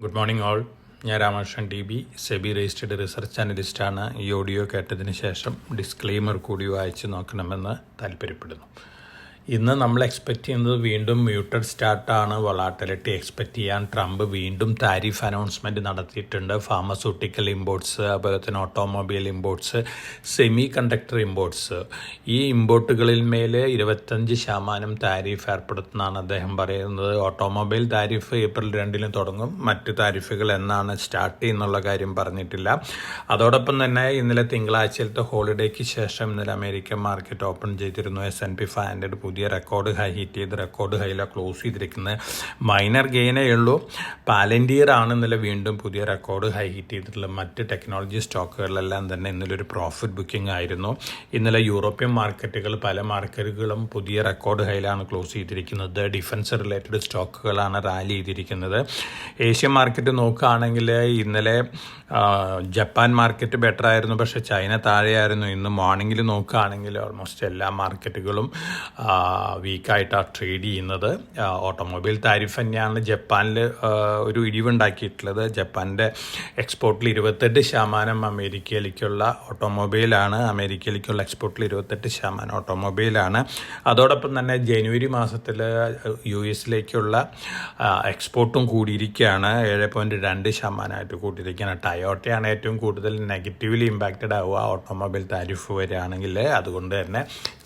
Good morning all. ഞാൻ Ramakrishnan T B, SEBI registered research അനലിസ്റ്റാണ്. ഈ ഓഡിയോ കേട്ടതിന് ശേഷം ഡിസ്ക്ലെയിമർ കൂടി വായിച്ച് നോക്കണമെന്ന് താല്പര്യപ്പെടുന്നു. ഇന്ന് നമ്മൾ എക്സ്പെക്റ്റ് ചെയ്യുന്നത് വീണ്ടും മ്യൂട്ടഡ് സ്റ്റാർട്ടാണ്. വൊളാറ്റിലിറ്റി എക്സ്പെക്റ്റ് ചെയ്യാൻ ട്രംപ് വീണ്ടും താരിഫ് അനൗൺസ്മെൻറ്റ് നടത്തിയിട്ടുണ്ട്. ഫാർമസ്യൂട്ടിക്കൽ ഇമ്പോർട്ട്സ്, അതുപോലെ തന്നെ automobile imports, semi conductor imports, ഈ ഇമ്പോർട്ടുകളിൽ മേൽ 25% താരിഫ് ഏർപ്പെടുത്തുന്നതാണ് അദ്ദേഹം പറയുന്നത്. ഓട്ടോമൊബൈൽ താരിഫ് ഏപ്രിൽ 2 തുടങ്ങും. മറ്റ് താരിഫുകൾ എന്നാണ് സ്റ്റാർട്ട് ചെയ്യുന്നുള്ള കാര്യം പറഞ്ഞിട്ടില്ല. അതോടൊപ്പം തന്നെ ഇന്നലെ തിങ്കളാഴ്ചയിലത്തെ ഹോളിഡേക്ക് ശേഷം ഇന്നലെ അമേരിക്കൻ മാർക്കറ്റ് ഓപ്പൺ ചെയ്തിരുന്നു. S&P 500 പുതിയ റെക്കോർഡ് ഹൈ ഹിറ്റ് ചെയ്ത് റെക്കോർഡ് ഹൈയിലാണ് ക്ലോസ് ചെയ്തിരിക്കുന്നത്. മൈനർ ഗെയിനേ ഉള്ളൂ. പാലന്റിയർ ആണ് ഇന്നലെ വീണ്ടും പുതിയ റെക്കോർഡ് ഹൈ ഹിറ്റ് ചെയ്തിട്ടുള്ളത്. മറ്റ് ടെക്നോളജി സ്റ്റോക്കുകളിലെല്ലാം തന്നെ ഇന്നലെ ഒരു പ്രോഫിറ്റ് ബുക്കിംഗ് ആയിരുന്നു. ഇന്നലെ യൂറോപ്യൻ മാർക്കറ്റുകൾ പല മാർക്കറ്റുകളും പുതിയ റെക്കോർഡ് ഹൈയിലാണ് ക്ലോസ് ചെയ്തിരിക്കുന്നത്. ഡിഫൻസ് റിലേറ്റഡ് സ്റ്റോക്കുകളാണ് റാലി ചെയ്തിരിക്കുന്നത്. ഏഷ്യൻ മാർക്കറ്റ് നോക്കുകയാണെങ്കിൽ ഇന്നലെ ജപ്പാൻ മാർക്കറ്റ് ബെറ്റർ ആയിരുന്നു, പക്ഷേ ചൈന താഴെയായിരുന്നു. ഇന്ന് മോർണിംഗിൽ നോക്കുകയാണെങ്കിൽ ഓൾമോസ്റ്റ് എല്ലാ മാർക്കറ്റുകളും വീക്കായിട്ടാണ് ട്രേഡ് ചെയ്യുന്നത്. ഓട്ടോമൊബൈൽ താരിഫ് തന്നെയാണ് ജപ്പാനിൽ ഒരു ഇടിവുണ്ടാക്കിയിട്ടുള്ളത്. ജപ്പാൻ്റെ എക്സ്പോർട്ടിൽ 28% അമേരിക്കയിലേക്കുള്ള ഓട്ടോമൊബൈലാണ്. അമേരിക്കയിലേക്കുള്ള എക്സ്പോർട്ടിൽ 28% ഓട്ടോമൊബൈലാണ്. അതോടൊപ്പം തന്നെ ജനുവരി മാസത്തിൽ US എക്സ്പോർട്ടും കൂടിയിരിക്കുകയാണ്. 7.2% കൂട്ടിയിരിക്കുകയാണ്. ടയോട്ടയാണ് ഏറ്റവും കൂടുതൽ നെഗറ്റീവ്ലി ഇമ്പാക്റ്റഡ് ആവുക ഓട്ടോമൊബൈൽ താരിഫ് വരികയാണെങ്കിൽ. അതുകൊണ്ട് തന്നെ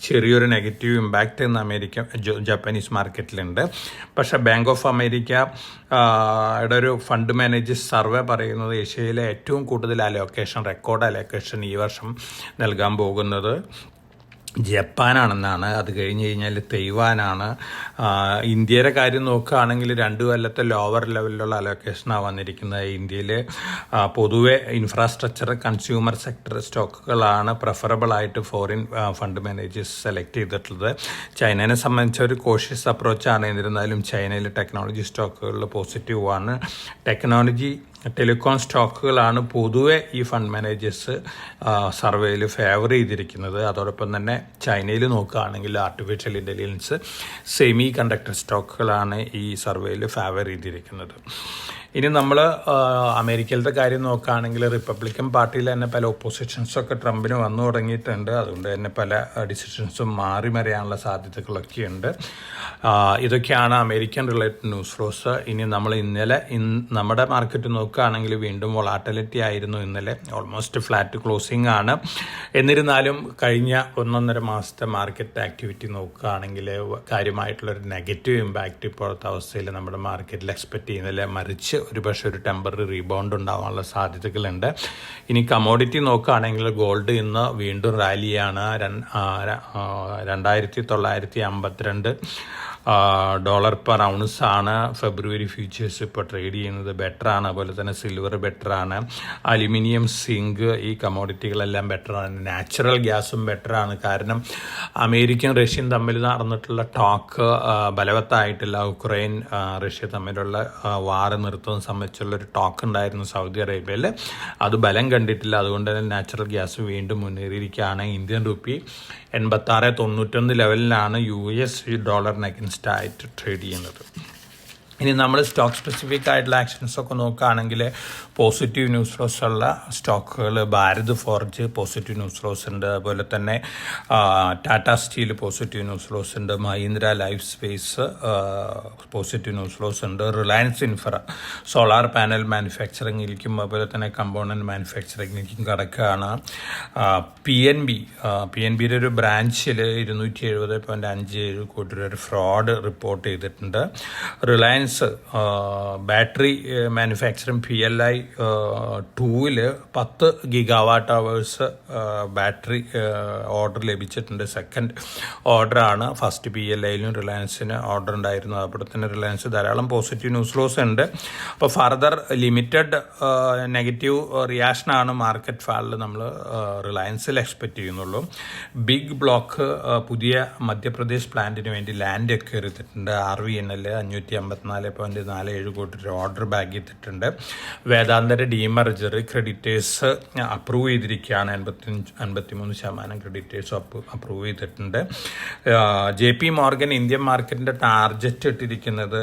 ചെറിയൊരു നെഗറ്റീവ് ഇമ്പാക്റ്റ് ഇന്ന് ജപ്പാനീസ് മാർക്കറ്റിലുണ്ട്. പക്ഷേ ബാങ്ക് ഓഫ് അമേരിക്ക ഒരു ഫണ്ട് മാനേജേഴ്സ് സർവേ പറയുന്നത് ഏഷ്യയിലെ ഏറ്റവും കൂടുതൽ റെക്കോർഡ് അലോക്കേഷൻ ഈ വർഷം നൽകാൻ പോകുന്നത് ജപ്പാനാണെന്നാണ്. അത് കഴിഞ്ഞ് കഴിഞ്ഞാൽ തൈവാനാണ്. ഇന്ത്യയുടെ കാര്യം നോക്കുകയാണെങ്കിൽ 2 കൊല്ലത്തെ ലോവർ ലെവലിലുള്ള അലോക്കേഷനാണ് വന്നിരിക്കുന്നത്. ഇന്ത്യയിൽ പൊതുവെ ഇൻഫ്രാസ്ട്രക്ചർ, കൺസ്യൂമർ സെക്ടർ സ്റ്റോക്കുകളാണ് പ്രിഫറബിൾ ആയിട്ട് ഫോറിൻ ഫണ്ട് മാനേജേഴ്സ് സെലക്ട് ചെയ്തിട്ടുള്ളത്. ചൈനയെ സംബന്ധിച്ച ഒരു കോഷ്യസ് അപ്രോച്ചാണ്. എന്നിരുന്നാലും ചൈനയിൽ ടെക്നോളജി സ്റ്റോക്കുകളിൽ പോസിറ്റീവാണ്. ടെലികോം സ്റ്റോക്കുകളാണ് പൊതുവെ ഈ ഫണ്ട് മാനേജേഴ്സ് സർവേയിൽ ഫേവർ ചെയ്തിരിക്കുന്നത്. അതോടൊപ്പം തന്നെ ചൈനയിൽ നോക്കുകയാണെങ്കിൽ ആർട്ടിഫിഷ്യൽ ഇൻ്റലിജൻസ്, സെമി കണ്ടക്ടർ സ്റ്റോക്കുകളാണ് ഈ സർവേയിൽ ഫേവർ ചെയ്തിരിക്കുന്നത്. ഇനി നമ്മൾ അമേരിക്കയിലത്തെ കാര്യം നോക്കുകയാണെങ്കിൽ റിപ്പബ്ലിക്കൻ പാർട്ടിയിൽ തന്നെ പല ഒപ്പോസിഷൻസൊക്കെ ട്രംപിന് വന്നു തുടങ്ങിയിട്ടുണ്ട്. അതുകൊണ്ട് തന്നെ പല ഡിസിഷൻസും മാറി മറിയാനുള്ള സാധ്യതകളൊക്കെയുണ്ട്. ഇതൊക്കെയാണ് അമേരിക്കൻ റിലേറ്റഡ് ന്യൂസ് ഫ്ലോസ്. ഇനി നമ്മൾ നമ്മുടെ മാർക്കറ്റ് നോക്കുകയാണെങ്കിൽ വീണ്ടും വൊളാറ്റിലിറ്റി ആയിരുന്നു ഇന്നലെ. ഓൾമോസ്റ്റ് ഫ്ലാറ്റ് ക്ലോസിംഗ് ആണ്. എന്നിരുന്നാലും കഴിഞ്ഞ 1.5 മാസത്തെ മാർക്കറ്റ് ആക്ടിവിറ്റി നോക്കുകയാണെങ്കിൽ കാര്യമായിട്ടുള്ളൊരു നെഗറ്റീവ് ഇമ്പാക്റ്റ് ഇപ്പോഴത്തെ അവസ്ഥയിൽ നമ്മുടെ മാർക്കറ്റിൽ എക്സ്പെക്റ്റ് ചെയ്യുന്നില്ല. മറിച്ച് ഒരുപക്ഷെ ഒരു ടെമ്പററി റീബൗണ്ട് ഉണ്ടാവാനുള്ള സാധ്യതകളുണ്ട്. ഇനി കമോഡിറ്റി നോക്കുകയാണെങ്കിൽ ഗോൾഡ് ഇന്ന് വീണ്ടും റാലിയാണ്. $2,952 per ounce ആണ് ഫെബ്രുവരി ഫ്യൂച്ചേഴ്സ് ഇപ്പോൾ ട്രേഡ് ചെയ്യുന്നത്. ബെറ്ററാണ്. അതുപോലെ തന്നെ സിൽവർ ബെറ്ററാണ്. അലുമിനിയം, സിങ്ക്, ഈ കമോഡിറ്റികളെല്ലാം ബെറ്ററാണ്. നാച്ചുറൽ ഗ്യാസും ബെറ്ററാണ്. കാരണം അമേരിക്കയും റഷ്യയും തമ്മിൽ നടന്നിട്ടുള്ള ടോക്ക് ബലവത്തായിട്ടില്ല. ഉക്രൈൻ റഷ്യ തമ്മിലുള്ള വാർ നിർത്തുന്നത് സംബന്ധിച്ചുള്ളൊരു ടോക്ക് ഉണ്ടായിരുന്നു സൗദി അറേബ്യയിൽ. അത് ബലം കണ്ടിട്ടില്ല. അതുകൊണ്ട് തന്നെ നാച്ചുറൽ ഗ്യാസ് വീണ്ടും മുന്നേറിയിരിക്കുകയാണ്. ഇന്ത്യൻ റുപ്പി 86.91 ലെവലിലാണ് US ഡോളറിന് അഗൻസ്റ്റ് ആയിട്ട് ട്രേഡ് ചെയ്യുന്നത്. ഇനി നമ്മൾ സ്റ്റോക്ക് സ്പെസിഫിക് ആയിട്ടുള്ള ആക്ഷൻസൊക്കെ നോക്കുകയാണെങ്കിൽ പോസിറ്റീവ് ന്യൂസ് ഫ്ലോസ് ഉള്ള സ്റ്റോക്കുകൾ Bharat Forge positive news flows ഉണ്ട്. അതുപോലെ തന്നെ Tata Steel positive news flows ഉണ്ട്. Mahindra Life Space positive news flows ഉണ്ട്. റിലയൻസ് ഇൻഫ്ര സോളാർ പാനൽ മാനുഫാക്ചറിങ്ങിലേക്കും അതുപോലെ തന്നെ കമ്പോണൻറ്റ് മാനുഫാക്ചറിങ്ങിലേക്കും കിടക്കുകയാണ്. PNBയുടെ ഒരു ബ്രാഞ്ചിൽ 270.57 കോടി രൂപ ഫ്രോഡ് റിപ്പോർട്ട് ചെയ്തിട്ടുണ്ട്. Reliance battery manufacturing PLI 2 10 gigawatt hours battery order ലഭിച്ചിട്ടുണ്ട്. സെക്കൻഡ് ഓർഡറാണ്. ഫസ്റ്റ് PLIയിലും റിലയൻസിന് ഓർഡർ ഉണ്ടായിരുന്നു. അവിടെ തന്നെ റിലയൻസ് ധാരാളം പോസിറ്റീവ് ന്യൂസ് ഫ്ലോസ് ഉണ്ട്. അപ്പോൾ ഫർദർ ലിമിറ്റഡ് നെഗറ്റീവ് റിയാക്ഷനാണ് മാർക്കറ്റ് ഫാളിൽ നമ്മൾ റിലയൻസിൽ എക്സ്പെക്റ്റ് ചെയ്യുന്നുള്ളൂ. ബിഗ് ബ്ലോക്ക് പുതിയ മധ്യപ്രദേശ് പ്ലാന്റിന് വേണ്ടി ലാൻഡ് ഒക്കെ എടുത്തിട്ടുണ്ട്. RVNL 554 4.47 കോടി രൂപ ഓർഡർ ബാഗ് ചെയ്തിട്ടുണ്ട്. വേദാന്തയുടെ ഡീമർജർ ക്രെഡിറ്റേഴ്സ് അപ്രൂവ് ചെയ്തിരിക്കുകയാണ്. 53% ക്രെഡിറ്റേഴ്സ് അപ്രൂവ് ചെയ്തിട്ടുണ്ട്. JP Morgan ഇന്ത്യൻ മാർക്കറ്റിൻ്റെ ടാർജറ്റ് ഇട്ടിരിക്കുന്നത്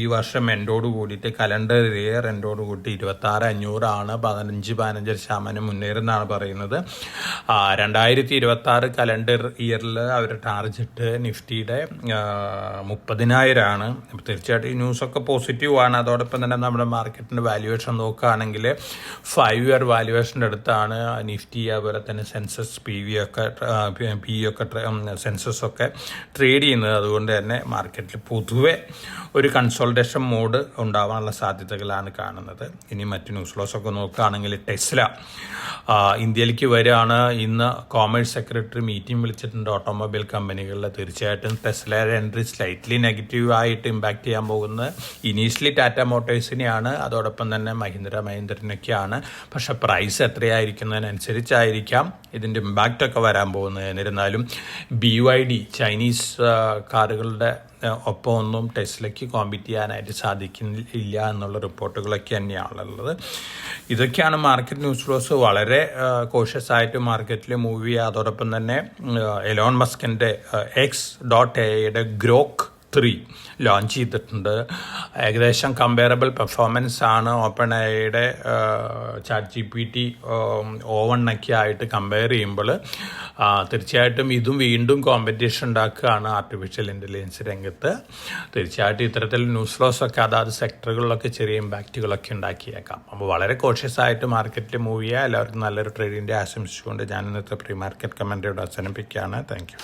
ഈ വർഷം എൻഡോട് കൂടിയിട്ട് കലണ്ടർ ഇയർ എൻഡോട് കൂടി 26,500 ആണ്. 15% മുന്നേറുന്നാണ് പറയുന്നത്. 2026 കലണ്ടർ ഇയറിൽ അവരുടെ ടാർജറ്റ് നിഫ്റ്റിയുടെ 30,000 ആണ്. തീർച്ചയായിട്ടും ഈ ന്യൂസൊക്കെ പോസിറ്റീവാണ്. അതോടൊപ്പം തന്നെ നമ്മുടെ മാർക്കറ്റിൻ്റെ വാല്യുവേഷൻ നോക്കുകയാണെങ്കിൽ 5 ഇയർ വാല്യുവേഷൻ്റെ അടുത്താണ് നിഫ്റ്റി, അതുപോലെ തന്നെ സെൻസസ് PE ഒക്കെ സെൻസസ് ഒക്കെ ട്രേഡ് ചെയ്യുന്നത്. അതുകൊണ്ട് തന്നെ മാർക്കറ്റിൽ പൊതുവെ ഒരു കൺസോൾട്ടേഷൻ മോഡ് ഉണ്ടാവാനുള്ള സാധ്യതകളാണ് കാണുന്നത്. ഇനി മറ്റ് ന്യൂസ് ലോസ് ഒക്കെ നോക്കുകയാണെങ്കിൽ ടെസ്ല ഇന്ത്യയിലേക്ക് വരികയാണ്. ഇന്ന് കോമേഴ്സ് സെക്രട്ടറി മീറ്റിംഗ് വിളിച്ചിട്ടുണ്ട് ഓട്ടോമൊബൈൽ കമ്പനികളിൽ. തീർച്ചയായിട്ടും ടെസ്ലയുടെ എൻട്രി സ്ലൈറ്റ്ലി നെഗറ്റീവായിട്ട് ഇമ്പാക്റ്റ് ചെയ്യാൻ പോകുന്നത് ഇനീഷ്യലി ടാറ്റ മോട്ടോഴ്സിനെയാണ്, അതോടൊപ്പം തന്നെ മഹീന്ദ്രനൊക്കെയാണ്. പക്ഷേ പ്രൈസ് എത്രയായിരിക്കുന്നതിനനുസരിച്ചായിരിക്കാം ഇതിൻ്റെ ഇമ്പാക്റ്റൊക്കെ വരാൻ പോകുന്നത്. എന്നിരുന്നാലും BYD ചൈനീസ് കാറുകളുടെ ഒപ്പം ഒന്നും ടെസ്ലയ്ക്ക് കോമ്പീറ്റ് ചെയ്യാനായിട്ട് സാധിക്കുന്നില്ല എന്നുള്ള റിപ്പോർട്ടുകളൊക്കെ തന്നെയാണുള്ളത്. ഇതൊക്കെയാണ് മാർക്കറ്റ് ന്യൂസ് ഫ്ലോസ്. വളരെ കോഷ്യസ് ആയിട്ട് മാർക്കറ്റിൽ മൂവ് ചെയ്യുക. അതോടൊപ്പം തന്നെ എലോൺ മസ്കിൻ്റെ X.AIയുടെ ഗ്രോക്ക് 3 ലോഞ്ച് ചെയ്തിട്ടുണ്ട്. ഏകദേശം കമ്പയറബിൾ പെർഫോമൻസ് ആണ് OpenAIയുടെ ChatGPT O1 ഒക്കെ ആയിട്ട് കമ്പയർ ചെയ്യുമ്പോൾ. തീർച്ചയായിട്ടും ഇതും വീണ്ടും കോമ്പറ്റീഷൻ ഉണ്ടാക്കുകയാണ് ആർട്ടിഫിഷ്യൽ ഇൻ്റലിജൻസ് രംഗത്ത്. തീർച്ചയായിട്ടും ഇത്തരത്തിൽ ന്യൂസ് ഫ്ലോസ് ഒക്കെ അതാത് സെക്ടറുകളിലൊക്കെ ചെറിയ ഇമ്പാക്റ്റുകളൊക്കെ ഉണ്ടാക്കിയേക്കാം. അപ്പോൾ വളരെ കോഷ്യസ് ആയിട്ട് മാർക്കറ്റിൽ മൂവ് ചെയ്യുക. എല്ലാവർക്കും നല്ലൊരു ട്രേഡിൻ്റെ ആശംസിച്ചുകൊണ്ട് ഞാൻ ഇന്നത്തെ പ്രീ മാർക്കറ്റ് കമൻറ്ററിയോട് അവസാനിപ്പിക്കുകയാണ്. Thank you.